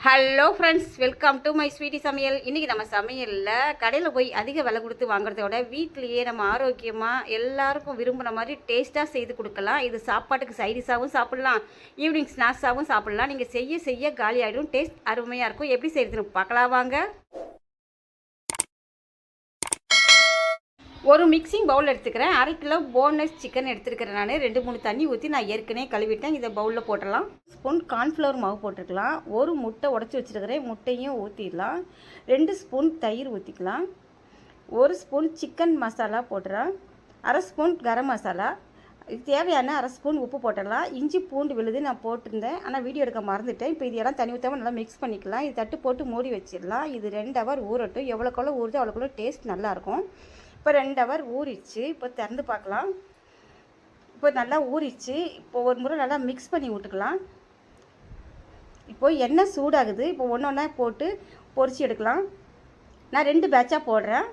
Hello friends, welcome to my sweety சமையல். இன்றைக்கி நம்ம சமையலில் கடையில் போய் அதிக விலை கொடுத்து வாங்குறத விட வீட்டிலையே நம்ம ஆரோக்கியமாக எல்லாருக்கும் விரும்புகிற மாதிரி டேஸ்ட்டாக செய்து கொடுக்கலாம். இது சாப்பாட்டுக்கு சைடிஷாகவும் சாப்பிட்லாம், ஈவினிங் ஸ்நாக்ஸாகவும் சாப்பிட்லாம். நீங்கள் செய்ய செய்ய காலி ஆகிடும். டேஸ்ட் அருமையாக இருக்கும். எப்படி செய்கிறதுன்னு பார்க்கலாம் வாங்க. ஒரு மிக்சிங் பவுல் எடுத்துக்கிறேன். 1/2 கிலோ போன்லெஸ் சிக்கன் எடுத்துருக்கிறேன். நான் 2-3 தண்ணி ஊற்றி நான் ஏற்கனவே கழுவிட்டேன். இதை பவுலில் போட்டுடலாம். ஸ்பூன் கார்ன்ஃப்ளவர் மாவு போட்டுக்கலாம். ஒரு முட்டை உடச்சி வச்சுருக்கிறேன், முட்டையும் ஊற்றிடலாம். 2 ஸ்பூன் தயிர் ஊற்றிக்கலாம். 1 ஸ்பூன் சிக்கன் மசாலா போட்டுறேன். 1/2 ஸ்பூன் கரம் மசாலா. தேவையான 1/2 ஸ்பூன் உப்பு போட்டுடலாம். இஞ்சி பூண்டு விழுது நான் போட்டிருந்தேன், ஆனால் வீடியோ எடுக்க மறந்துட்டேன். இப்போ இது எல்லாம் தண்ணி ஊற்றாமல் நல்லா மிக்ஸ் பண்ணிக்கலாம். இது தட்டு போட்டு மூடி வச்சிடலாம். இது 2 ஹவர் ஊறட்டும். எவ்வளோக்கெவ்வளோ ஊறுதோ அவ்வளோக்குள்ள டேஸ்ட் நல்லாயிருக்கும். இப்போ 2 ஹவர் ஊறிச்சு. இப்போ திறந்து பார்க்கலாம். இப்போ நல்லா ஊறிச்சு. இப்போ ஒரு முறை நல்லா மிக்ஸ் பண்ணி விட்டுக்கலாம். இப்போது எண்ணெய் சூடாகுது. இப்போ ஒன்று ஒன்றா போட்டு பொரிச்சு எடுக்கலாம். நான் 2 பேட்சாக போடுறேன்.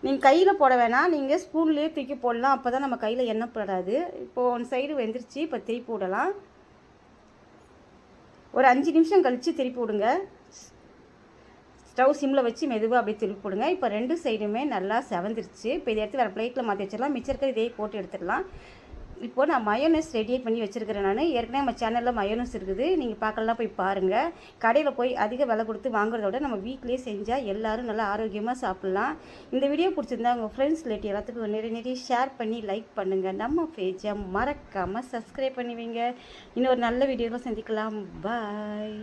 நீங்கள் கையில் போட வேணாம், நீங்கள் ஸ்பூன்லேயே தூக்கி போடலாம். அப்போ தான் நம்ம கையில் எண்ணெய் படாது. இப்போது ஒன் சைடு வெந்துருச்சு. இப்போ திருப்பி விடலாம். ஒரு 5 நிமிஷம் கழித்து திருப்பி விடுங்க. ஸ்டவ் சிம்மில் வச்சு மெதுவாக அப்படியே திருப்பி போடுங்க. இப்போ 2 சைடுமே நல்லா செவந்துருச்சு. இப்போ இதை எடுத்து வேறு பிளேட்டில் மாற்றி வச்சிடலாம். மிச்சம் இருக்கிற இதே போட்டு எடுத்துடலாம். இப்போது நான் மயோனஸ் ரெடி பண்ணி வச்சுருக்கிறேன். நான் ஏற்கனவே நம்ம சேனலில் மயோனஸ் இருக்குது, நீங்கள் பார்க்கலாம், போய் பாருங்கள். கடையில் போய் அதிக விலை கொடுத்து வாங்குறத விட நம்ம வீட்டிலே செஞ்சால் எல்லோரும் நல்லா ஆரோக்கியமாக சாப்பிட்லாம். இந்த வீடியோ பிடிச்சிருந்தா உங்கள் ஃப்ரெண்ட்ஸ் ரிலேட்டிவ் எல்லாத்துக்கும் நிறைய ஷேர் பண்ணி லைக் பண்ணுங்கள். நம்ம பேஜை மறக்காமல் சப்ஸ்கிரைப் பண்ணி வைங்க. இன்னொரு நல்ல வீடியோவில் சந்திக்கலாம். பாய்.